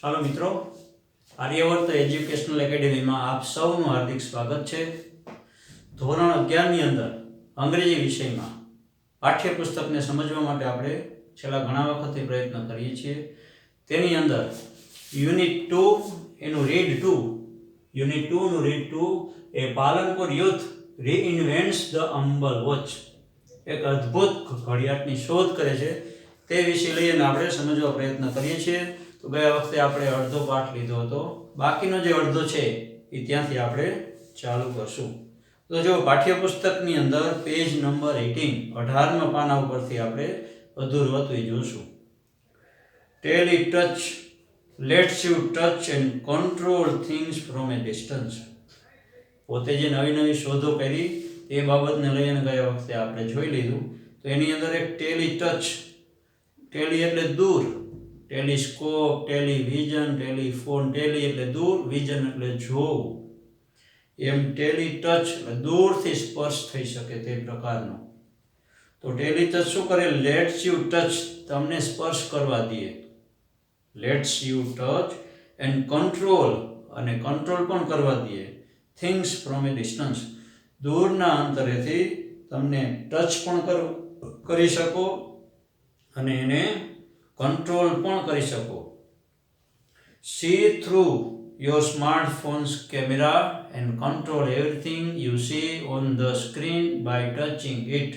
Hello मित्रों, Aryavart educational academy में आप सौનું हार्दिक स्वागत है। ધોરણ 11 ની અંદર અંગ્રેજી વિષયમાં પાઠ્યપુસ્તક ને સમજવા માટે આપણે છેલ્લા ઘણા વખતથી પ્રયત્ન કરીએ છીએ। તેની અંદર યુનિટ 2 એનું રીડ 2 યુનિટ 2 નું read 2 a Palanpur youth reinvents the humble watch, એક અદ્ભુત ઘડિયાળની શોધ કરે છે તે વિશે લઈને આપણે સમજવા પ્રયત્ન કરીએ છીએ। તો ગયા વખતે આપણે અડધો પાઠ લીધો હતો, બાકીનો જે અડધો છે એ ત્યાંથી આપણે ચાલુ કરશું। તો જો પાઠ્યપુસ્તકની અંદર પેજ નંબર 18 18મા પાના ઉપરથી આપણે અધૂરવતું જોશું। Tally touch lets you touch and control things from a distance. પોતે જે નવી નવી શોધો કરી એ બાબતને લઈને ગયા વખતે આપણે જોઈ લીધું। તો એની અંદર એક ટેલી ટચ, ટેલી એટલે દૂર, ટેલિસ્કોપ, ટેલિવિઝન, ટેલિફોન, ટેલી એટલે દૂર, વિઝન એટલે જોવું, એમ ટેલી ટચ એટલે દૂરથી સ્પર્શ થઈ શકે તે પ્રકારનો। તો ટેલી ટચ શું કરે? લેટ્સ યુ ટચ, તમને સ્પર્શ કરવા દે, let's you touch and control, અને કંટ્રોલ પણ કરવા દે, થિંગ્સ ફ્રોમ એ ડિસ્ટન્સ, દૂરના અંતરેથી તમને ટચ પણ કરી શકો અને એને કંટ્રોલ પણ કરી શકો। See through your smartphones camera and control everything you see on the screen by touching it.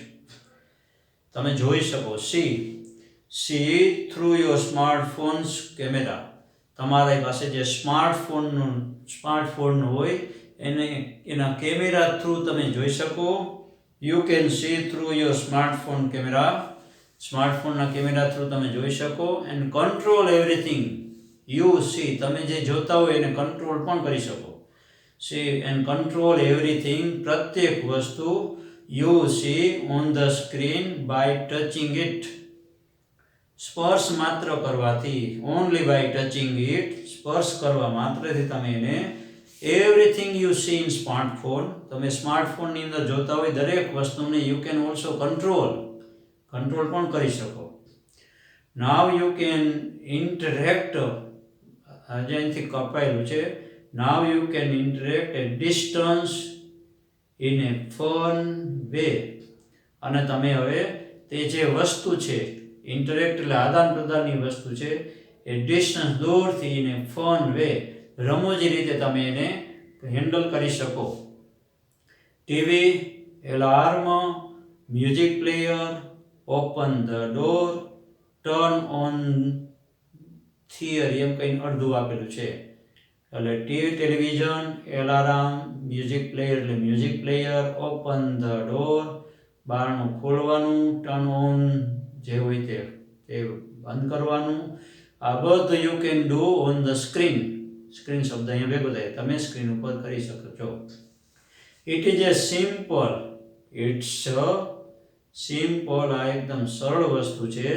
તમે જોઈ શકો, see through your smartphones camera, તમારી પાસે જે સ્માર્ટફોન હોય એને એના કેમેરા થ્રુ તમે જોઈ શકો। You can see through your smartphone camera, સ્માર્ટફોનના કેમેરા થ્રુ તમે જોઈ શકો। And control everything you see, તમે જે જોતા હોય એને કંટ્રોલ પણ કરી શકો। સી એન્ડ કંટ્રોલ એવરીથિંગ, પ્રત્યેક વસ્તુ, you see on the screen by touching it, સ્પર્શ માત્ર કરવાથી, ઓનલી બાય ટચિંગ ઇટ, સ્પર્શ કરવા માત્રથી તમે એને everything you C in smartphone, તમે સ્માર્ટફોનની અંદર જોતા હોય દરેક વસ્તુને યુ કેન ઓલ્સો કંટ્રોલ પણ કરી શકો। નાવ યુ કેન ઇન્ટરેક્ટ, આજે અહીંથી કપાયેલું છે, now you can interact at distance in a fun way, અને તમે હવે તે જે વસ્તુ છે, ઇન્ટરેક્ટ એટલે આદાન પ્રદાનની વસ્તુ છે, એ ડિસ્ટન્સ દૂરથી ઇન એ ફન વે, રમૂજી રીતે તમે એને હેન્ડલ કરી શકો। TV, alarm, music player, open the door, turn on theory, એમ કંઈ અડધું આપેલું છે। એટલે ટેલિવિઝન, એલાર્મ, મ્યુઝિક પ્લેયર એટલે music player, open the door, બારણું ખોલવાનું, ટર્ન ઓન જે હોય તે બંધ કરવાનું, આ બધું you can do on the screen, screen શબ્દ અહીંયા ભેગો થાય, તમે સ્ક્રીન ઉપર કરી શકો છો। It is a simple, it's simple, આ એકદમ સરળ વસ્તુ છે।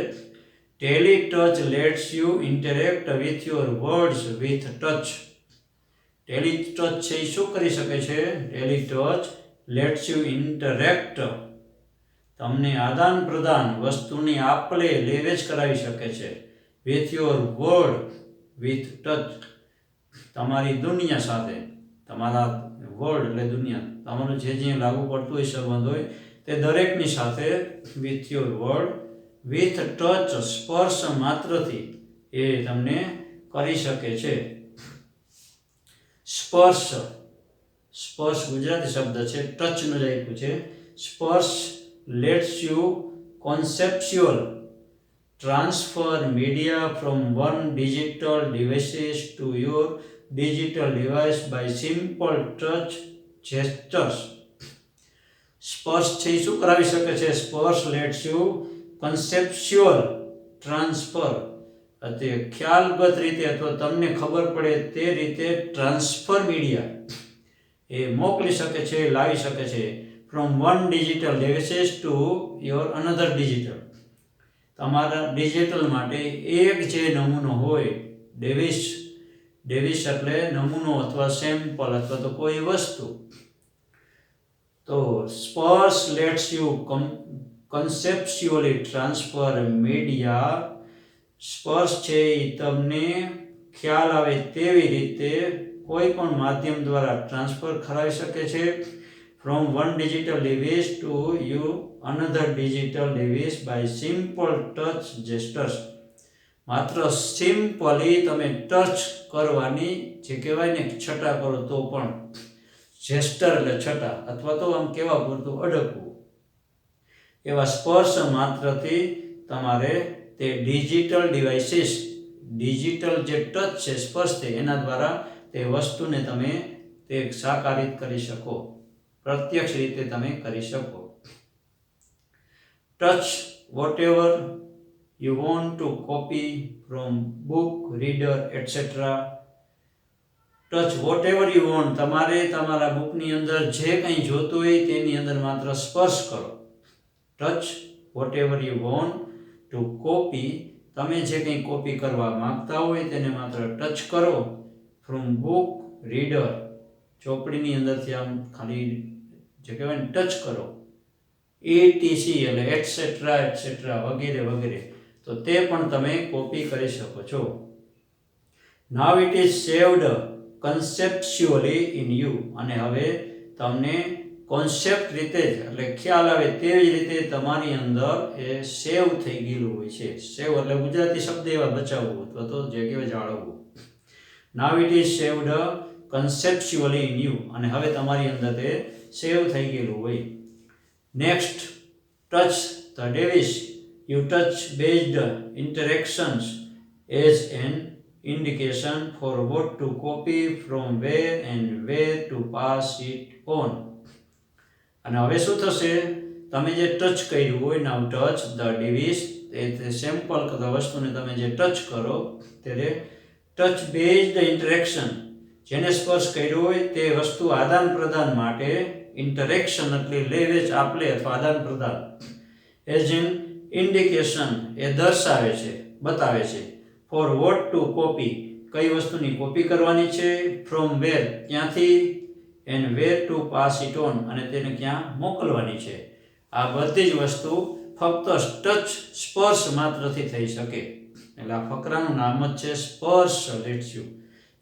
Tele touch lets you interact with your worlds with touch, tele touch છે એ શું કરી શકે છે? Tele touch lets you interact, તમને આદાન પ્રદાન, વસ્તુની આપલે લેવેચ કરાવી શકે છે, with your world with touch, તમારી દુનિયા સાથે, તમારા વર્ડ એટલે દુનિયા, તમારું જે જે લાગુ પડતું હોય સંબંધ હોય તે દરેકની સાથે, with your world with touch, સ્પર્શ માત્રથી એ તમને કરી શકે છે। સ્પર્શ, સ્પર્શ ગુજરાતી શબ્દ છે, ટચનું જ આપ્યું છે। સ્પર્શ let's you conceptual transfer media from one digital devices to your digital device by simple touch gestures। સ્પર્શ છે એ શું કરાવી શકે છે? સ્પર્શ લેટ્સ યુ કન્સેપ્ચ્યુઅલ ટ્રાન્સફર, તે ખ્યાલગત રીતે અથવા તમને ખબર પડે તે રીતે ટ્રાન્સફર મીડિયા એ મોકલી શકે છે, લાવી શકે છે, from one digital devices to your another digital, તમારા ડિજિટલ માટે એક જે નમૂનો હોય, ડેવિસ એટલે નમૂનો અથવા સેમ્પલ અથવા તો કોઈ વસ્તુ, તો સ્પર્શ લેટ્સ યુ કન્સેપ્ચ્યુઅલી ટ્રાન્સફર મીડિયા, સ્પર્શ છે એ તમને ખ્યાલ આવે તેવી રીતે કોઈ પણ માધ્યમ દ્વારા ટ્રાન્સફર કરાવી શકે છે from one digital device to you another digital device by simple touch gestures. માત્ર સિમ્પલી તમે ટચ કરવાની જે કહેવાય ને છટા કરો તો પણ જેસ્ટર એટલે છટા અથવા તો આમ કેવા પૂરતું અડકવું એવા સ્પર્શ માત્રથી તમારે તે ડિજિટલ ડિવાઇસીસ ડિજિટલ જે ટચ છે સ્પર્શ છે એના દ્વારા તે વસ્તુને તમે તે સાકારિત કરી શકો પ્રત્યક્ષ રીતે તમે કરી શકો touch whatever you want to copy from book reader etc. touch whatever you want તમારે તમારા બુકની અંદર જે કંઈ જોતું હોય તેની અંદર માત્ર સ્પર્શ કરો touch whatever you want to copy તમે જે કંઈ કોપી કરવા માંગતા હોય તેને માત્ર ટચ કરો from book reader ચોપડીની અંદરથી આમ ખાલી જે કહેવાય ને ટચ કરો etc એટલે એટસેટ્રા એટસેટ્રા વગેરે વગેરે તો તે પણ તમે કોપી કરી શકો છો now it is saved conceptually in you અને હવે તમને કોન્સેપ્ટ રીતે જ એટલે ખ્યાલ આવે તેવી જ રીતે તમારી અંદર એ સેવ થઈ ગયેલું હોય છે સેવ એટલે ગુજરાતી શબ્દ એવા બચાવવું અથવા તો જે કહેવાય જાળવવું now it is saved conceptually in you અને હવે તમારી અંદર તે સેવ થઈ ગયેલું હોય next touch the device You touch based interactions as an indication for what to copy from where and where to pass it on. અને હવે શું થશે તમે જે ટચ કર્યું હોય નાવ ટચ ધ ડિવિસ એ સેમ્પલ કરતા વસ્તુને તમે જે ટચ કરો ત્યારે ટચ બેઝડ ઇન્ટરેક્શન જેને સ્પર્શ કર્યો હોય તે વસ્તુ આદાન પ્રદાન માટે ઇન્ટરેક્શન એટલે લે વેચ આપલે અથવા આદાન પ્રદાન એઝ ઇન ઇન્ડિકેશન એ દર્શાવે છે બતાવે છે ફોર વોટ ટુ કોપી કઈ વસ્તુની કોપી કરવાની છે ફ્રોમ વેર ક્યાંથી and where to pass it on અને તેને ક્યાં મોકલવાની છે આ બધી જ વસ્તુ ફક્ત ટચ સ્પર્શ માત્રથી થઈ શકે એટલે આ ફકરાનું નામ જ છે સ્પર્શ લેટ્સ યુ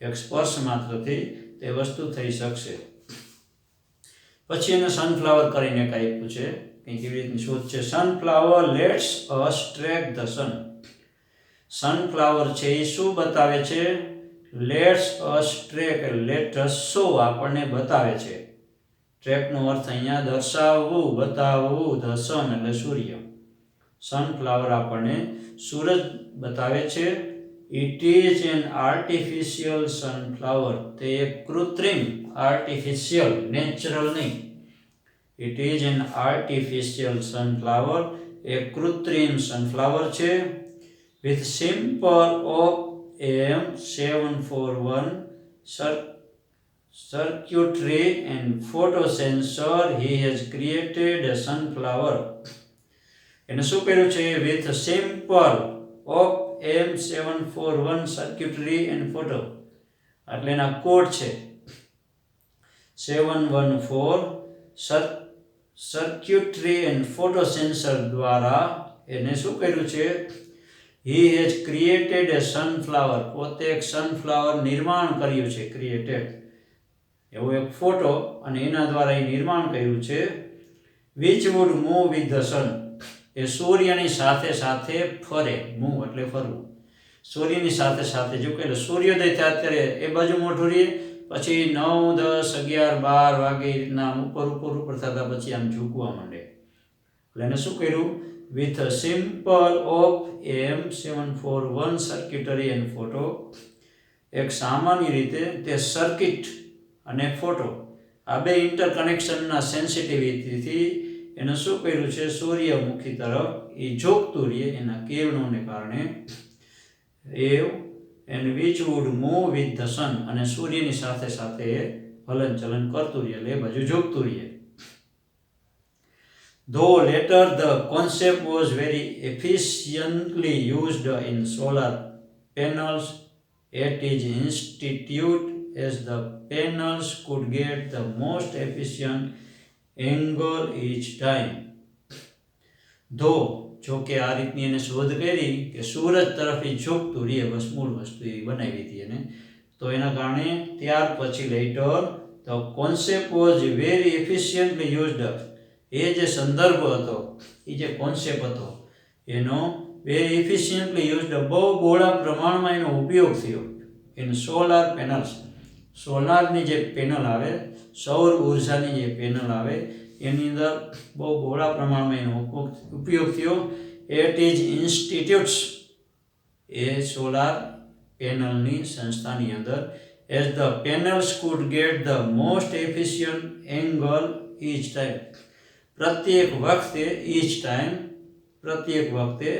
એક સ્પર્શ માત્રથી તે વસ્તુ થઈ શકશે પછી એને સનફ્લાવર કરીને કાંઈ પૂછે કેવી રીતની શોધ છે sunflower let's us track the sun sunflower છે એ શું બતાવે છે let's us track let us show આપણને બતાવે છે ટ્રેકનો અર્થ અહીંયા દર્શાવવું બતાવવું ધ સન એટલે સૂર્ય સનફ્લાવર આપણને સૂરજ બતાવે છે it is an artificial sunflower તે એક કૃત્રિમ આર્ટિફિશિયલ નેચરલ નહીં It is an artificial sunflower, a કૃત્રિમ સનફ્લાવર છે with simple OM741 circuitry and photosensor he has created a sunflower. એને શું કર્યું છે with simple OM741 circuitry and photo એટલે એના કોડ છે 714 સર્ક્યુટરી એન્ડ ફોટો સેન્સર દ્વારા એને શું કર્યું છે he has created A sunflower પોતે એક સનફ્લાવર નિર્માણ કર્યું છે ક્રિએટેડ એવો એક ફોટો અને એના દ્વારા એ નિર્માણ કર્યું છે which would move with the sun એ સૂર્યની સાથે સાથે ફરે મૂવ એટલે ફરવું સૂર્યની સાથે સાથે જો કે સૂર્યોદય થાય અત્યારે એ બાજુ મોઢું રહીએ પછી 9, 10, 11, 12 વાગે રીતના ઉપર થતા પછી આમ ઝૂકવા માંડે એટલે એને શું કર્યું with a simple of M741 circuitry and photo એક સામાન્ય રીતે તે સર્કિટ અને ફોટો આ બે ઇન્ટરકનેક્શનના સેન્સિટિવિટીથી એને શું કર્યું છે સૂર્યમુખી તરફ એ ઝોકતું રહે એના કિરણોને કારણે એ and which would move with the sun અને સૂર્યની સાથે સાથે હલનચલન કરતું રહે એટલે એ બાજુ ઝૂકતું રહે though later the concept was very efficiently used in solar panels at his institute as the panels could get the most efficient angle each time though જો કે આ રીતની એને શોધ કરી કે સૂરજ તરફ એ ઝૂકતું રહે, બસ મૂળ વસ્તુ એવી બનાવી હતી એને. તો એના કારણે ત્યાર પછી later the concept was very efficiently used. એ જે સંદર્ભ હતો, એ જે કોન્સેપ્ટ હતો એનો વેરી એફિશિયન્ટલી યુઝડ, બહુ બહોળા પ્રમાણમાં એનો ઉપયોગ થયો ઇન સોલાર પેનલ્સ. સોલારની જે પેનલ આવે, સૌર ઉર્જાની જે પેનલ આવે એની અંદર બહુ બહોળા પ્રમાણમાં એનો ઉપયોગ થયો. એટ ઇઝ ઇન્સ્ટિટ્યૂટ્સ, એ સોલાર પેનલની સંસ્થાની અંદર, as the panels could get the most efficient angle each time. પ્રત્યેક વખતે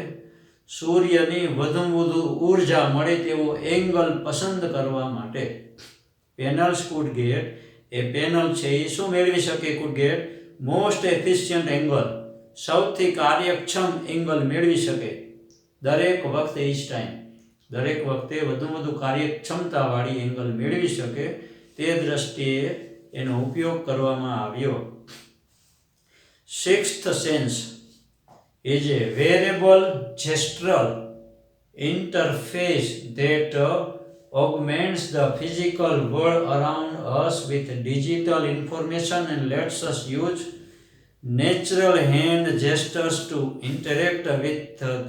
સૂર્યની વધુમાં વધુ ઉર્જા મળે તેવો એંગલ પસંદ કરવા માટે પેનલ્સ કુડ ગેટ, એ પેનલ છે એ શું મેળવી શકે? Could get most efficient angle, સૌથી કાર્યક્ષમ એંગલ મેળવી શકે દરેક વખતે. ઇચ ટાઈમ, દરેક વખતે વધુમાં વધુ કાર્યક્ષમતાવાળી એંગલ મેળવી શકે તે દ્રષ્ટિએ એનો ઉપયોગ કરવામાં આવ્યો. Sixth sense is a variable gestural interface that augments the physical world around us with digital information and lets us use natural hand gestures to interact with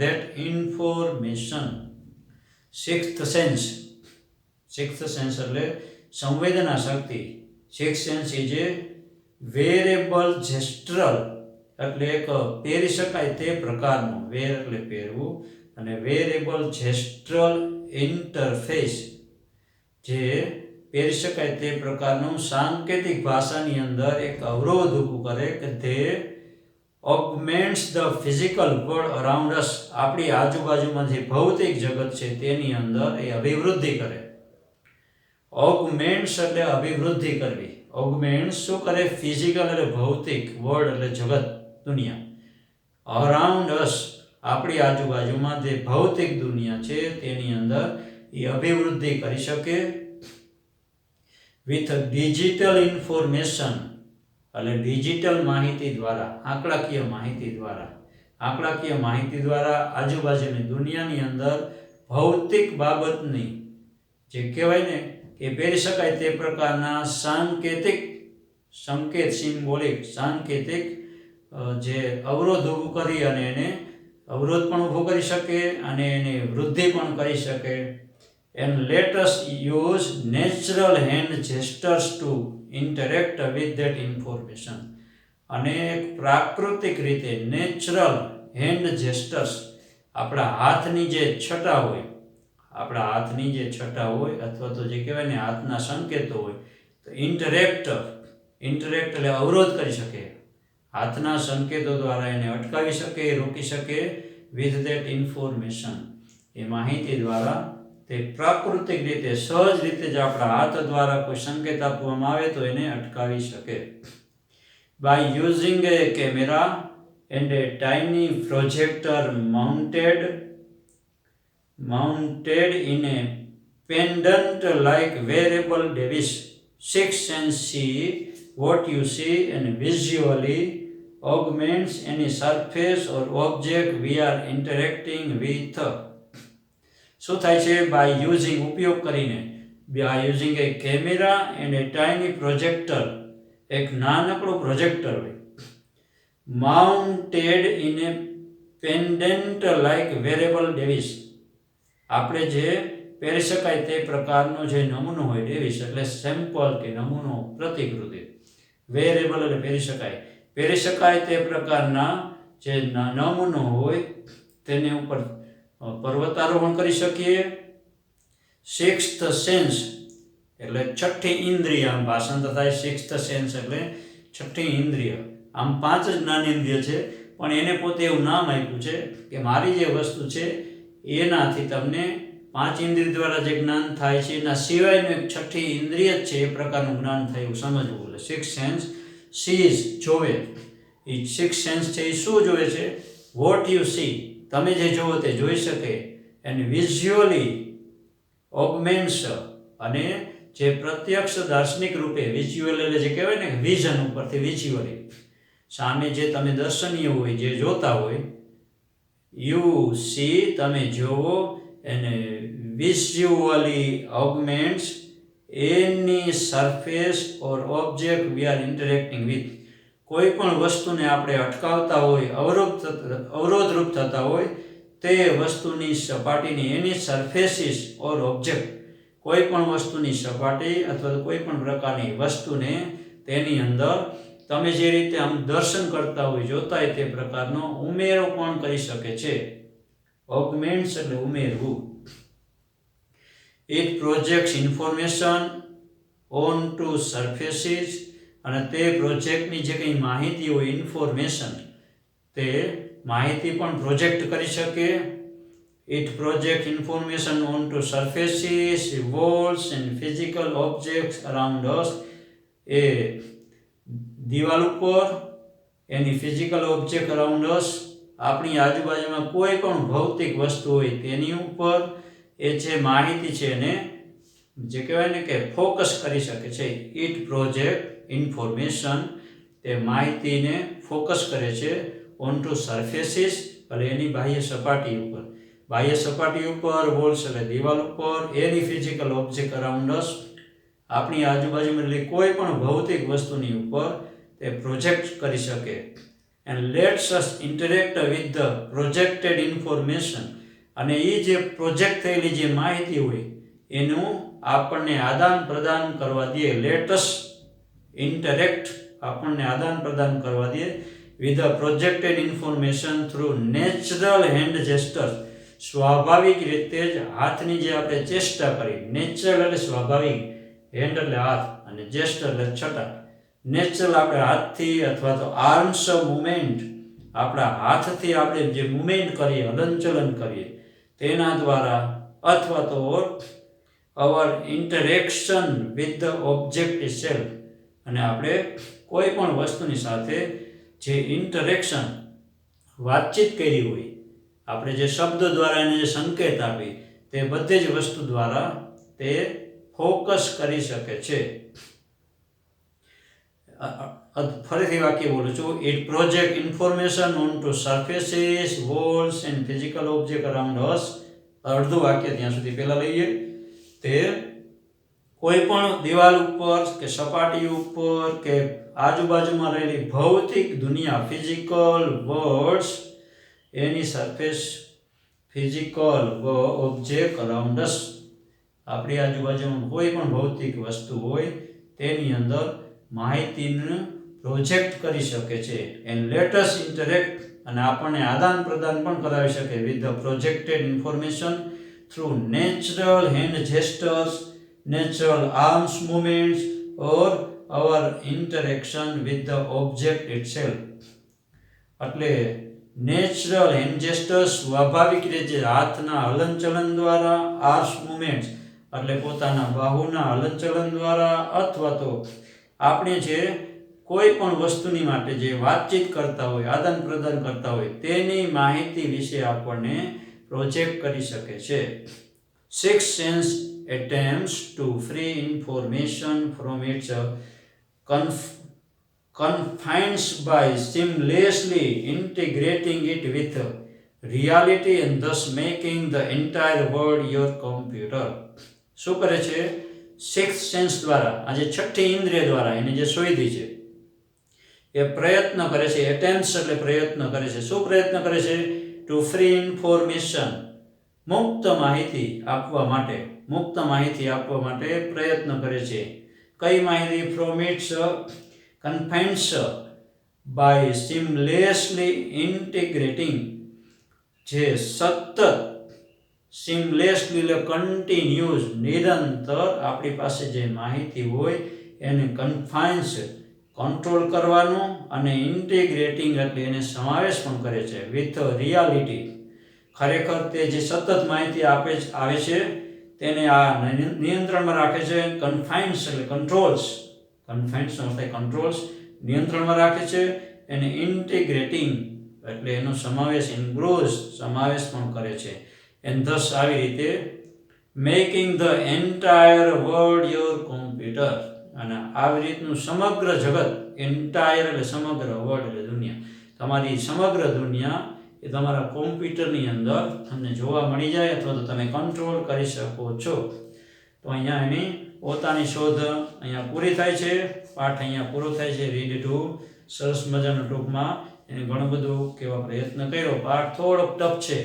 that information. Sixth sense એટલે સંવેદના શક્તિ. Sixth sense is a variable gestural એટલે એક પહેરી શકાય તે પ્રકારનું, વેર એટલે પહેરવું, અને વેરેબલ જેસ્ટ્રલ ઇન્ટરફેસ જે પહેરી શકાય તે પ્રકારનું સાંકેતિક ભાષાની અંદર એક અવરોધ ઊભું કરે કે તે ઓગમેન્ટ્સ the physical world around us, આપણી આજુબાજુમાં જે ભૌતિક જગત છે તેની અંદર એ અભિવૃદ્ધિ કરે. ઓગમેન્ટ્સ એટલે અભિવૃદ્ધિ કરવી. ઓગમેન્ટ્સ શું કરે? ફિઝિકલ એટલે ભૌતિક, વર્લ્ડ એટલે જગત, દુનિયા, અરાઉન્ડ અસ આપણી આજુબાજુમાં જે ભૌતિક દુનિયા છે તેની અંદર એ અભિવૃદ્ધિ કરી શકે. વિથ ડિજિટલ ઇન્ફોર્મેશન એટલે ડિજિટલ માહિતી દ્વારા, આંકડાકીય માહિતી દ્વારા આજુબાજુની દુનિયાની અંદર ભૌતિક બાબતની જે કહેવાય ને કે પહેરી શકાય તે પ્રકારના સાંકેતિક જે અવરોધ ઊભું કરી અને એને અવરોધ પણ ઊભો કરી શકે અને એની વૃદ્ધિ પણ કરી શકે. And let us use natural hand gestures to interact with that information. અને પ્રાકૃતિક રીતે નેચરલ હેન્ડ જેસ્ટર્સ, આપણા હાથની જે છટા હોય અથવા તો જે કહેવાય ને હાથના સંકેતો હોય, તો ઇન્ટરેક્ટ એટલે અવરોધ કરી શકે, હાથના સંકેતો દ્વારા એને અટકાવી શકે, રોકી શકે. વિથ ધેટ ઇન્ફોર્મેશન, એ માહિતી દ્વારા તે પ્રાકૃતિક રીતે, સહજ રીતે જ આપણા હાથ દ્વારા કોઈ સંકેત આપવામાં આવે તો એને અટકાવી શકે. By using a camera and a tiny projector mounted in a pendant like wearable device, sixth sense see what you see and visually augments any surface or object we are interacting with. શું થાય છે? By using, ઉપયોગ કરીને, by using a camera and a tiny projector, એક નાનકડું projector હોય, mounted in a pendant like wearable device, આપણે જે પહેરી શકાય તે પ્રકારનો જે નમૂનો હોય, ડેવિસ એટલે સેમ્પલ કે નમૂનો, પ્રતિકૃતિ. વેરેબલ એટલે પહેરી શકાય તે પ્રકારના જે નમૂનો હોય તેને ઉપર પર્વતારોહણ કરી શકીએ. સિક્સ્થ સેન્સ એટલે છઠ્ઠી ઇન્દ્રિય, આમ ભાષાંતર થાય. સિક્સ્થ સેન્સ એટલે છઠ્ઠી ઇન્દ્રિય. આમ 5 જ જ્ઞાનેન્દ્રિય છે, પણ એને પોતે એવું નામ આપ્યું છે કે મારી જે વસ્તુ છે એનાથી તમને 5 ઇન્દ્રિય દ્વારા જે જ્ઞાન થાય છે એના સિવાયનું એક છઠ્ઠી ઇન્દ્રિય જ છે એ પ્રકારનું જ્ઞાન થાય એવું સમજવું. એટલે સિક્સ સેન્સ સીઝ, જોવે. એ સિક્સ સેન્સ છે એ શું જોવે છે? વોટ યુ સી, તમે જે જોવો તે જોઈ શકે. એન્ડ વિઝ્યુઅલી ઓગમેન્ટ્સ, અને જે પ્રત્યક્ષ દાર્શનિક રૂપે, વિઝ્યુઅલ એટલે જે કહેવાય ને વિઝન ઉપરથી વિઝ્યુઅલી, સામે જે તમે દર્શનીય હોય, જે જોતા હોય યુ સી તમે જોવો, અને visually augments any surface or object we are interacting with. કોઈ પણ વસ્તુને આપણે અટકાવતા હોય, અવરોધરૂપ થતા હોય, તે વસ્તુની સપાટીની એની સરફેસીસ ઓર ઓબ્જેક્ટ, કોઈ પણ વસ્તુની સપાટી અથવા કોઈ પણ પ્રકારની વસ્તુને તેની અંદર તમે જે રીતે આમ દર્શન કરતા હોય, જોતા હોય તે પ્રકારનો ઉમેરો પણ કરી શકે છે. ઓગમેન્ટ્સ એટલે ઉમેરવું. It projects information on to surfaces, અને તે પ્રોજેક્ટની જે કંઈ માહિતી હોય, ઇન્ફોર્મેશન, તે માહિતી પણ પ્રોજેક્ટ કરી શકે. It project information on to surfaces, walls and physical objects around us. એ દિવાલ ઉપર, any physical object around us, આપણી આજુબાજુમાં કોઈ પણ ભૌતિક વસ્તુ હોય તેની ઉપર એ જે માહિતી છે એને જે કહેવાય ને કે ફોકસ કરી શકે છે. ઇટ પ્રોજેક્ટ ઇન્ફોર્મેશન, તે માહિતીને ફોકસ કરે છે ઓન ટુ સરફેસીસ, એટલે એની બાહ્ય સપાટી ઉપર. બાહ્ય સપાટી ઉપર, વોલ્સ એટલે દિવાલ ઉપર, any physical object around us, આપણી આજુબાજુમાં એટલે કોઈ પણ ભૌતિક વસ્તુની ઉપર તે પ્રોજેક્ટ કરી શકે. And let's us interact with the projected information, અને એ જે પ્રોજેક્ટ થયેલી જે માહિતી હોય એનું આપણને આદાન પ્રદાન કરવા દે. લેટસ ઇન્ટરેક્ટ, આપણને આદાન પ્રદાન કરવા દે with the projected information through natural hand gestures. સ્વાભાવિક રીતે જ હાથની જે આપણે ચેષ્ટા કરી, નેચરલ એટલે સ્વાભાવિક, હેન્ડ એટલે હાથ, અને જેસ્ટર એટલે છટા. નેચરલ આપણે હાથથી અથવા તો આર્મ્સ મુવમેન્ટ, આપણા હાથથી આપણે જે મુવમેન્ટ કરીએ, હલનચલન કરીએ તેના દ્વારા, અથવા તો our interaction with the object itself, અને આપણે કોઈ પણ વસ્તુની સાથે જે ઇન્ટરેક્શન, વાતચીત કરી હોય, આપણે જે શબ્દ દ્વારા એને જે સંકેત આપી, તે બધી જ વસ્તુ દ્વારા તે ફોકસ કરી શકે છે. ફરીથી વાક્ય બોલું છું. It project information on to surfaces, walls and physical object around us. અડધું વાક્ય ત્યાં સુધી પહેલા લઈએ. તે કોઈ પણ દિવાલ ઉપર કે સપાટી ઉપર કે આજુબાજુમાં રહેલી ભૌતિક દુનિયા, ફિઝિકલ વર્ડ્સ, એની surface, physical object around us, આપણી આજુબાજુમાં કોઈ પણ ભૌતિક વસ્તુ હોય તેની અંદર માહિતીનું પ્રોજેક્ટ કરી શકે છે. એન્ડ લેટસ ઇન્ટરેક્ટ, અને આપણને આદાન પ્રદાન પણ કરાવી શકે with the projected information through natural hand gestures, natural arms movements, or our interaction with the object itself. એટલે નેચરલ હેન્ડ જેસ્ટર્સ, સ્વાભાવિક રીતે હાથના હલનચલન દ્વારા, આર્મ્સ મૂવમેન્ટ્સ એટલે પોતાના બાહુના હલનચલન દ્વારા, અથવા તો આપણે જે કોઈ પણ વસ્તુની માટે જે વાતચીત કરતા હોય, આદાન પ્રદાન કરતા હોય, તેની માહિતી વિશે આપણને પ્રોજેક્ટ કરી શકે છે. 6 sense attempts to free information from its confines by seamlessly integrating it with reality and thus making the entire world your computer. શું કરે છે? 6th સેન્સ દ્વારા, આ જે છઠ્ઠી ઇન્દ્રિય દ્વારા એની જે સુવિધિ છે એ પ્રયત્ન કરે છે. એટેમ્પ્ટ્સ એટલે પ્રયત્ન કરે છે. શું પ્રયત્ન કરે છે? ટુ ફ્રી ઇન્ફોર્મેશન, મુક્ત માહિતી આપવા માટે, મુક્ત માહિતી આપવા માટે પ્રયત્ન કરે છે. કઈ માહિતી? ફ્રોમ ઇટ્સ કન્ફાઇન્સ બાય સીમલેસલી ઇન્ટિગ્રેટિંગ, જે સતત, સીમલેસલી એટલે કન્ટિન્યુઅસ, નિરંતર આપણી પાસે જે માહિતી હોય એને કન્ફાઇન્સ, કંટ્રોલ કરવાનું, અને ઇન્ટિગ્રેટિંગ એટલે એને સમાવેશ પણ કરે છે વિથ રિયાલિટી. ખરેખર તે જે સતત માહિતી આવે છે તેને આ નિયંત્રણમાં રાખે છે. કન્ફાઇન્સ એટલે કંટ્રોલ્સ, કન્ફાઇન્સનો અર્થ થાય કંટ્રોલ્સ, નિયંત્રણમાં રાખે છે. એને ઇન્ટિગ્રેટિંગ એટલે એનો સમાવેશ, ઇન્ગ્રોઝ સમાવેશ પણ કરે છે. એન્ડ ધસ આવી રીતે making the entire world your computer, અને આવી રીતનું સમગ્ર જગત, એન્ટાયર એટલે સમગ્ર, વર્લ્ડ એટલે દુનિયા, તમારી સમગ્ર દુનિયા એ તમારા કોમ્પ્યુટરની અંદર તમને જોવા મળી જાય અથવા તો તમે કંટ્રોલ કરી શકો છો. તો અહીંયા એની પોતાની શોધ અહીંયા પૂરી થાય છે. પાઠ અહીંયા પૂરો થાય છે. Read two. સરસ મજાનું ટૂંકમાં એને ઘણું બધું કહેવા પ્રયત્ન કર્યો. પાઠ થોડોક ટફ છે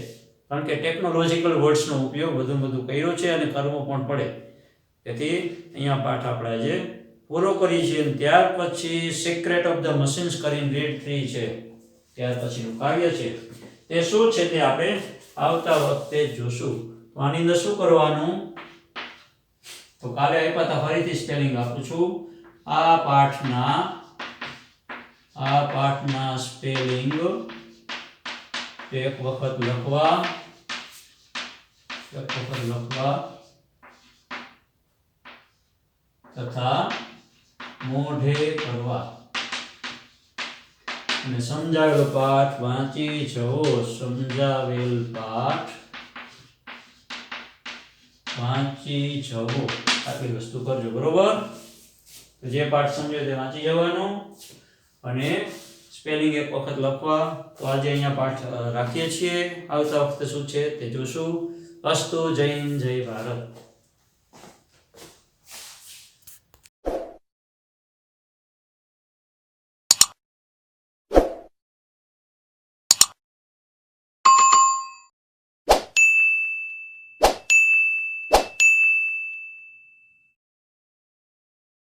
કારણ કે ટેકનોલોજીકલ વર્ડ્સનો ઉપયોગ વધુ કર્યો છે અને કરવો પણ પડે. તેથી અહીંયા પાઠ આપણે આજે પૂરો કરીએ છીએ. ત્યાર પછી સિક્રેટ ઓફ ધ મશીન્સ કરીને રીડ 3 છે. ત્યાર પછીનું કાવ્ય છે તે શું છે તે આપણે આવતા વખતે જોશું. તો આની અંદર શું કરવાનું, તો કાલે આપ્યા હતા, ફરીથી સ્પેલિંગ આપું છું. આ પાઠના સ્પેલિંગ એક વખત લખવા તથા મોઢે કરવા અને સમજાવેલો પાઠ વાંચી જવો. સમજાવેલ પાઠ વાંચી જવો, આટલી વસ્તુ કરજો. બરોબર? તો જે પાઠ સમજ્યો તે વાંચી જવાનો અને સ્પેલિંગ એક વખત લખવા. તો આજે અહીંયા પાઠ રાખીએ છીએ. આવતા વખતે શું છે તે જોશું. અસ્તુ. જય હિન્દ, જય ભારત.